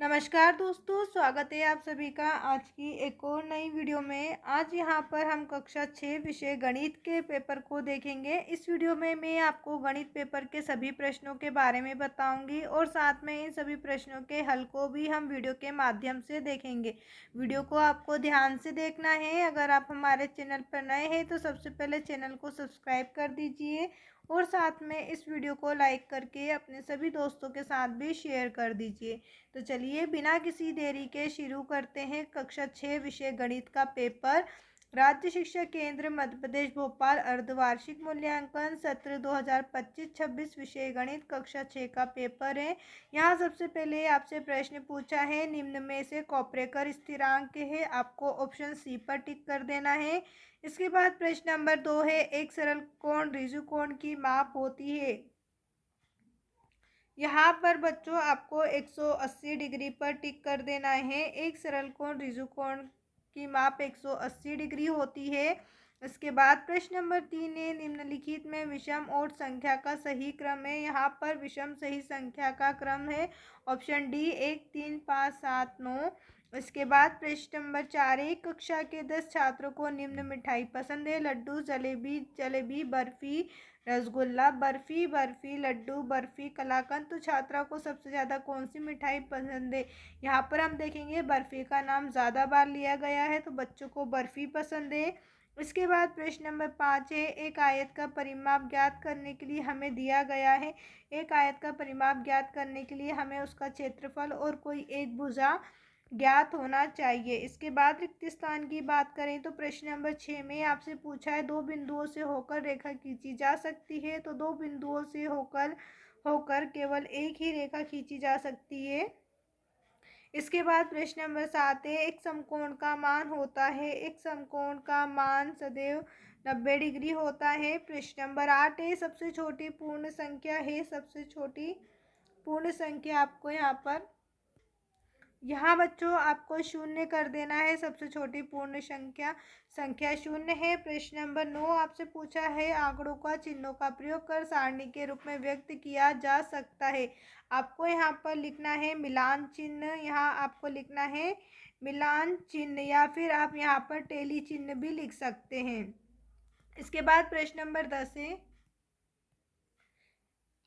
नमस्कार दोस्तों, स्वागत है आप सभी का आज की एक और नई वीडियो में। आज यहाँ पर हम कक्षा 6 विषय गणित के पेपर को देखेंगे। इस वीडियो में मैं आपको गणित पेपर के सभी प्रश्नों के बारे में बताऊंगी और साथ में इन सभी प्रश्नों के हल को भी हम वीडियो के माध्यम से देखेंगे। वीडियो को आपको ध्यान से देखना है। अगर आप हमारे चैनल पर नए हैं तो सबसे पहले चैनल को सब्सक्राइब कर दीजिए और साथ में इस वीडियो को लाइक करके अपने सभी दोस्तों के साथ भी शेयर कर दीजिए। तो चलिए बिना किसी देरी के शुरू करते हैं कक्षा 6 विषय गणित का पेपर। राज्य शिक्षा केंद्र मध्य प्रदेश भोपाल अर्धवार्षिक मूल्यांकन सत्र 2025-26 विषय गणित कक्षा 6 का पेपर है। यहाँ सबसे पहले आपसे प्रश्न पूछा है, निम्न में से कॉपरेकर स्थिरांक है। आपको ऑप्शन सी पर टिक कर देना है। इसके बाद प्रश्न नंबर 2 है, एक सरल कोण ऋजु कोण की माप होती है। यहाँ पर बच्चों आपको 180 डिग्री पर टिक कर देना है। एक सरल कोण ऋजु कोण की माप 180 डिग्री होती है। इसके बाद प्रश्न नंबर 3 है, निम्नलिखित में विषम और संख्या का सही क्रम है। यहाँ पर विषम सही संख्या का क्रम है ऑप्शन डी 1 3 5 7 9। इसके बाद प्रश्न नंबर 4, एक कक्षा के 10 छात्रों को निम्न मिठाई पसंद है, लड्डू, जलेबी, जलेबी, बर्फी, रसगुल्ला, बर्फी, बर्फी, लड्डू, बर्फी, कलाकंद। तो छात्रा को सबसे ज़्यादा कौन सी मिठाई पसंद है? यहाँ पर हम देखेंगे बर्फी का नाम ज़्यादा बार लिया गया है, तो बच्चों को बर्फी पसंद है। इसके बाद प्रश्न नंबर 5 है, एक आयत का परिमाप ज्ञात करने के लिए हमें दिया गया है। एक आयत का परिमाप ज्ञात करने के लिए हमें उसका क्षेत्रफल और कोई एक भुजा ज्ञात होना चाहिए। इसके बाद रिक्त स्थान की बात करें तो प्रश्न नंबर 6 में आपसे पूछा है, दो बिंदुओं से होकर रेखा खींची जा सकती है। तो दो बिंदुओं से होकर होकर केवल एक ही रेखा खींची जा सकती है। इसके बाद प्रश्न नंबर 7 है, एक समकोण का मान होता है। एक समकोण का मान सदैव 90 डिग्री होता है। प्रश्न नंबर 8 है, सबसे छोटी पूर्ण संख्या है। सबसे छोटी पूर्ण संख्या आपको यहाँ बच्चों आपको शून्य कर देना है। सबसे छोटी पूर्ण संख्या संख्या शून्य है। प्रश्न नंबर 9 आपसे पूछा है, आंकड़ों का चिन्हों का प्रयोग कर सारणी के रूप में व्यक्त किया जा सकता है। आपको यहाँ पर लिखना है मिलान चिन्ह। यहाँ आपको लिखना है मिलान चिन्ह या फिर आप यहाँ पर टेली चिन्ह भी लिख सकते हैं। इसके बाद प्रश्न नंबर 10 है,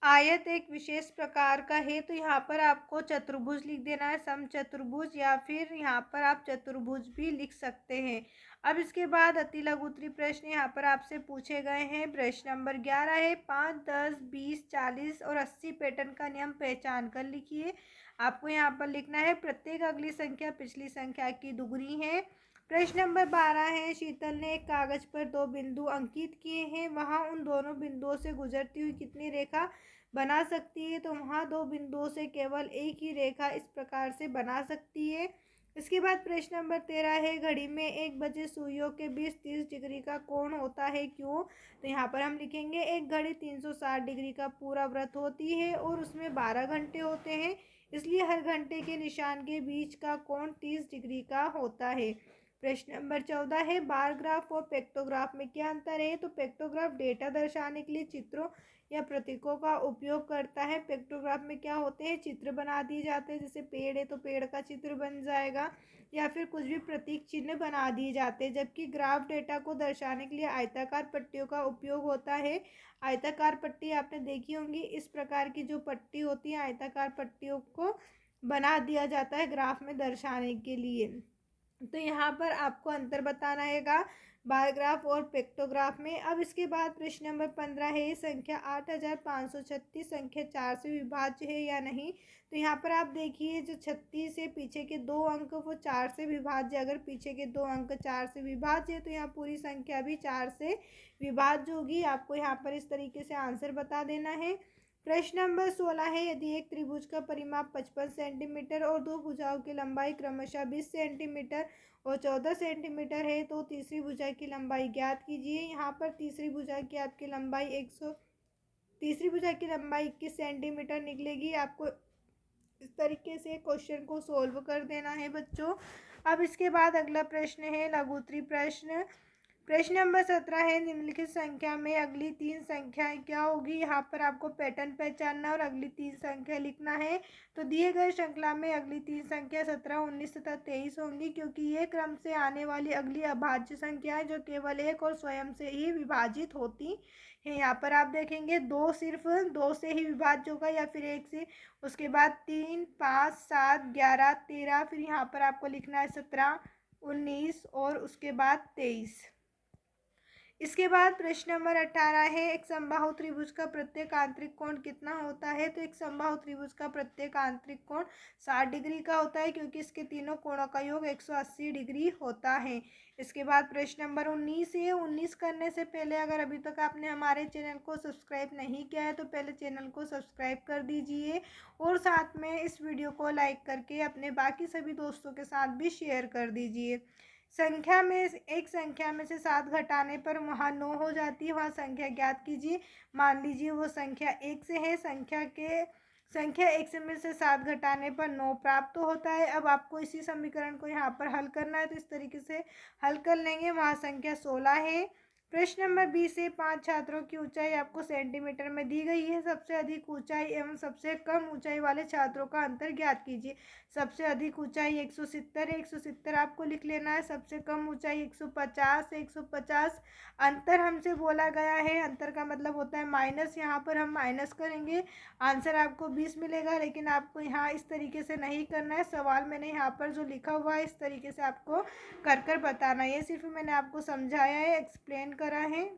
आयत एक विशेष प्रकार का है। तो यहाँ पर आपको चतुर्भुज लिख देना है, समचतुर्भुज, या फिर यहाँ पर आप चतुर्भुज भी लिख सकते हैं। अब इसके बाद अति लघु उत्तरीय प्रश्न यहाँ पर आपसे पूछे गए हैं। प्रश्न नंबर 11 है, 5 10 20 40 और 80 पैटर्न का नियम पहचान कर लिखिए। आपको यहाँ पर लिखना है प्रत्येक अगली संख्या पिछली संख्या की दुगुनी है। प्रश्न नंबर 12 है, शीतल ने एक कागज पर दो बिंदु अंकित किए हैं, वहां उन दोनों बिंदुओं से गुजरती हुई कितनी रेखा बना सकती है? तो वहाँ दो बिंदुओं से केवल एक ही रेखा इस प्रकार से बना सकती है। इसके बाद प्रश्न नंबर 13 है, घड़ी में 1 बजे सुइयों के बीच 30 डिग्री का कोण होता है, क्यों? तो यहाँ पर हम लिखेंगे एक घड़ी 360 डिग्री का पूरा वृत्त होती है और उसमें 12 घंटे होते हैं, इसलिए हर घंटे के निशान के बीच का कोण 30 डिग्री का होता है। प्रश्न नंबर 14 है, बार ग्राफ और पेक्टोग्राफ में क्या अंतर है? तो पेक्टोग्राफ डेटा दर्शाने के लिए चित्रों या प्रतीकों का उपयोग करता है। पेक्टोग्राफ में क्या होते हैं, चित्र बना दिए जाते हैं, जैसे पेड़ है तो पेड़ का चित्र बन जाएगा या फिर कुछ भी प्रतीक चिन्ह बना दिए जाते हैं। जबकि ग्राफ डेटा को दर्शाने के लिए आयताकार पट्टियों का उपयोग होता है। आयताकार पट्टी आपने देखी होंगी, इस प्रकार की जो पट्टी होती है आयताकार पट्टियों को बना दिया जाता है ग्राफ में दर्शाने के लिए। तो यहाँ पर आपको अंतर बताना हैगा बार ग्राफ और पेक्टोग्राफ में। अब इसके बाद प्रश्न नंबर 15 है, संख्या 8536 संख्या 4 से विभाज्य है या नहीं? तो यहाँ पर आप देखिए जो 36 से पीछे के दो अंक वो 4 से विभाज्य। अगर पीछे के दो अंक 4 से विभाज्य है तो यहाँ पूरी संख्या भी 4 से विभाज्य होगी। आपको यहाँ पर इस तरीके से आंसर बता देना है। प्रश्न नंबर 16 है, यदि एक त्रिभुज का परिमाप 55 सेंटीमीटर और दो भुजाओं की लंबाई क्रमशः 20 सेंटीमीटर और 14 सेंटीमीटर है तो तीसरी भुजा की लंबाई ज्ञात कीजिए। यहाँ पर तीसरी भुजा की आपकी लंबाई 21 सेंटीमीटर निकलेगी। आपको इस तरीके से क्वेश्चन को सोल्व कर देना है बच्चों। अब इसके बाद अगला प्रश्न है लघु उत्तरीय प्रश्न। प्रश्न नंबर 17 है, निम्नलिखित संख्या में अगली तीन संख्याएं क्या होगी। यहाँ पर आपको पैटर्न पहचानना और अगली तीन संख्या लिखना है। तो दिए गए श्रृंखला में अगली तीन संख्या 17, 19 तथा 23 होंगी, क्योंकि ये क्रम से आने वाली अगली अभाज्य संख्या है जो केवल एक और स्वयं से ही विभाजित होती है। यहाँ पर आप देखेंगे दो सिर्फ दो से ही विभाज्य होगा या फिर एक से, उसके बाद 3, 5, 7, 11, 13, फिर यहाँ पर आपको लिखना है 17, 19 और उसके बाद 23। इसके बाद प्रश्न नंबर 18 है, एक समबाहु त्रिभुज का प्रत्येक आंतरिक कोण कितना होता है। तो एक समबाहु त्रिभुज का प्रत्येक आंतरिक कोण 60 डिग्री का होता है, क्योंकि इसके तीनों कोणों का योग 180 डिग्री होता है। इसके बाद प्रश्न नंबर 19 है, 19 करने से पहले अगर अभी तक आपने हमारे चैनल को सब्सक्राइब नहीं किया है तो पहले चैनल को सब्सक्राइब कर दीजिए और साथ में इस वीडियो को लाइक करके अपने बाकी सभी दोस्तों के साथ भी शेयर कर दीजिए। संख्या में एक संख्या में से 7 घटाने पर वहाँ 9 हो जाती है, वहाँ संख्या ज्ञात कीजिए। मान लीजिए वो संख्या 1 से है, संख्या 1 से में से 7 घटाने पर 9 प्राप्त होता है। अब आपको इसी समीकरण को यहाँ पर हल करना है, तो इस तरीके से हल कर लेंगे। वहाँ संख्या 16 है। प्रश्न नंबर 20 से 5 छात्रों की ऊंचाई आपको सेंटीमीटर में दी गई है। सबसे अधिक ऊंचाई एवं सबसे कम ऊंचाई वाले छात्रों का अंतर ज्ञात कीजिए। सबसे अधिक ऊंचाई 170 है, 170 आपको लिख लेना है। सबसे कम ऊंचाई 150 है, 150। अंतर हमसे बोला गया है, अंतर का मतलब होता है माइनस, यहाँ पर हम माइनस करेंगे, आंसर आपको 20 मिलेगा। लेकिन आपको यहाँ इस तरीके से नहीं करना है, सवाल मैंने यहाँ पर जो लिखा हुआ है इस तरीके से आपको कर बताना है। ये सिर्फ मैंने आपको समझाया है, एक्सप्लेन करा है।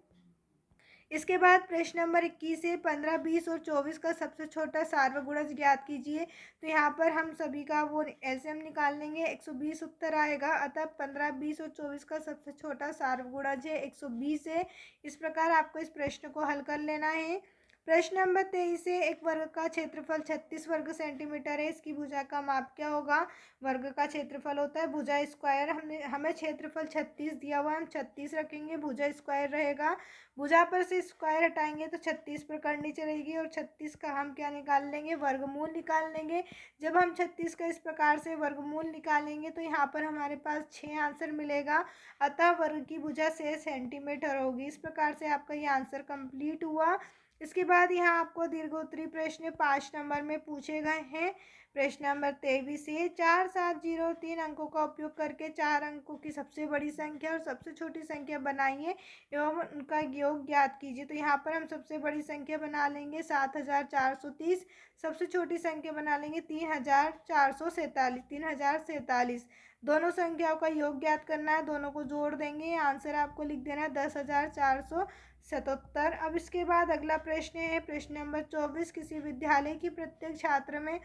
इसके बाद प्रश्न नंबर 21 से 15, 20 और 24 का सबसे छोटा सार्वगुणज ज्ञात कीजिए। तो यहाँ पर हम सभी का वो एलसीएम निकाल लेंगे, 120 उत्तर आएगा। अतः 15, 20 और 24 का सबसे छोटा सार्वगुणज है 120 है। इस प्रकार आपको इस प्रश्न को हल कर लेना है। प्रश्न नंबर 23 से एक वर्ग का क्षेत्रफल 36 वर्ग सेंटीमीटर है, इसकी भुजा का माप क्या होगा। वर्ग का क्षेत्रफल होता है भुजा स्क्वायर, हमें क्षेत्रफल 36 दिया हुआ, हम 36 रखेंगे, भुजा स्क्वायर रहेगा। भुजा पर से स्क्वायर हटाएंगे तो 36 पर करनी चलेगी और 36 का हम क्या निकाल लेंगे, वर्गमूल निकाल लेंगे। जब हम 36 का इस प्रकार से वर्गमूल निकालेंगे तो यहाँ पर हमारे पास 6 आंसर मिलेगा। अतः वर्ग की भुजा 6 सेंटीमीटर होगी। इस प्रकार से आपका ये आंसर कंप्लीट हुआ। इसके बाद यहाँ आपको दीर्घोत्तरी प्रश्न 5 नंबर में पूछे गए हैं। प्रश्न नंबर 23 है, 4, 7, 0 और 3 अंकों का उपयोग करके 4 अंकों की सबसे बड़ी संख्या और सबसे छोटी संख्या बनाइए एवं उनका योग ज्ञात कीजिए। तो यहाँ पर हम सबसे बड़ी संख्या बना लेंगे 7430, सबसे छोटी संख्या बना लेंगे 3447, 3047। दोनों संख्याओं का योग ज्ञात करना है, दोनों को जोड़ देंगे, आंसर आपको लिख देना है 10,477। अब इसके बाद अगला प्रश्न है प्रश्न नंबर 24, किसी विद्यालय की प्रत्येक छात्र में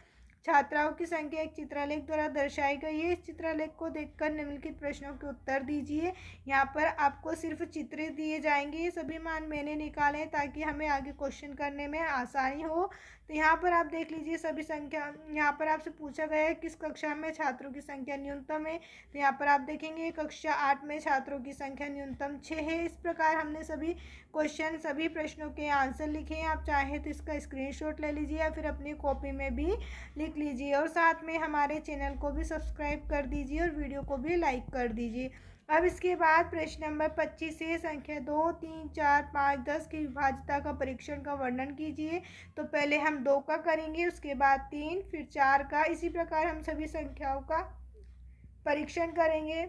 छात्राओं की संख्या एक चित्रलेख द्वारा दर्शाई गई है। इस चित्रलेख को देखकर निम्नलिखित प्रश्नों के उत्तर दीजिए। यहाँ पर आपको सिर्फ चित्र दिए जाएंगे, ये सभी मान मैंने निकाले ताकि हमें आगे क्वेश्चन करने में आसानी हो। तो यहाँ पर आप देख लीजिए सभी संख्या, यहाँ पर आपसे पूछा गया है किस कक्षा में छात्रों की संख्या न्यूनतम है। तो यहाँ पर आप देखेंगे कक्षा 8 में छात्रों की संख्या न्यूनतम 6 है। इस प्रकार हमने सभी क्वेश्चन सभी प्रश्नों के आंसर लिखे हैं। आप चाहें तो इसका स्क्रीनशॉट ले लीजिए या फिर अपनी कॉपी में भी लिख लीजिए और साथ में हमारे चैनल को भी सब्सक्राइब कर दीजिए और वीडियो को भी लाइक कर दीजिए। अब इसके बाद प्रश्न नंबर 25 से संख्या 2, 3, 4, 5, 10 की विभाज्यता का परीक्षण का वर्णन कीजिए। तो पहले हम 2 का करेंगे, उसके बाद 3, फिर 4 का, इसी प्रकार हम सभी संख्याओं का परीक्षण करेंगे।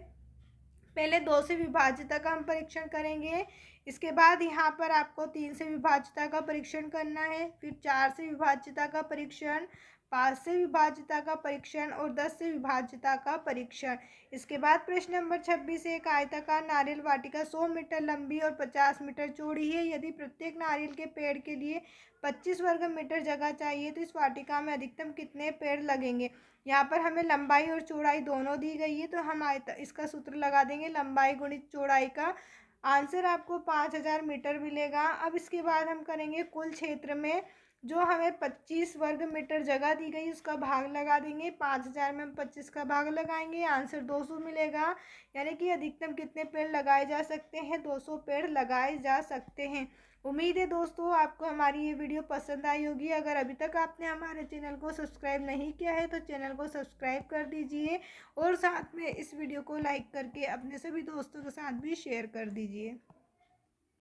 पहले 2 से विभाज्यता का हम परीक्षण करेंगे, इसके बाद यहाँ पर आपको 3 से विभाज्यता का परीक्षण करना है, फिर 4 से विभाज्यता का परीक्षण, 5 से विभाज्यता का परीक्षण और 10 से विभाज्यता का परीक्षण। इसके बाद प्रश्न नंबर 26, एक आयताकार नारियल वाटिका 100 मीटर लंबी और 50 मीटर चौड़ी है। यदि प्रत्येक नारियल के पेड़ के लिए 25 वर्ग मीटर जगह चाहिए तो इस वाटिका में अधिकतम कितने पेड़ लगेंगे। यहाँ पर हमें लंबाई और चौड़ाई दोनों दी गई है, तो हम इसका सूत्र लगा देंगे, लंबाई गुणित चौड़ाई का आंसर आपको 5000 मीटर मिलेगा। अब इसके बाद हम करेंगे कुल क्षेत्र में जो हमें 25 वर्ग मीटर जगह दी गई उसका भाग लगा देंगे, 5000 में हम 25 का भाग लगाएंगे, आंसर 200 मिलेगा। यानी कि अधिकतम कितने पेड़ लगाए जा सकते हैं, 200 पेड़ लगाए जा सकते हैं। उम्मीद है दोस्तों आपको हमारी ये वीडियो पसंद आई होगी। अगर अभी तक आपने हमारे चैनल को सब्सक्राइब नहीं किया है तो चैनल को सब्सक्राइब कर दीजिए और साथ में इस वीडियो को लाइक करके अपने सभी दोस्तों के साथ भी शेयर कर दीजिए।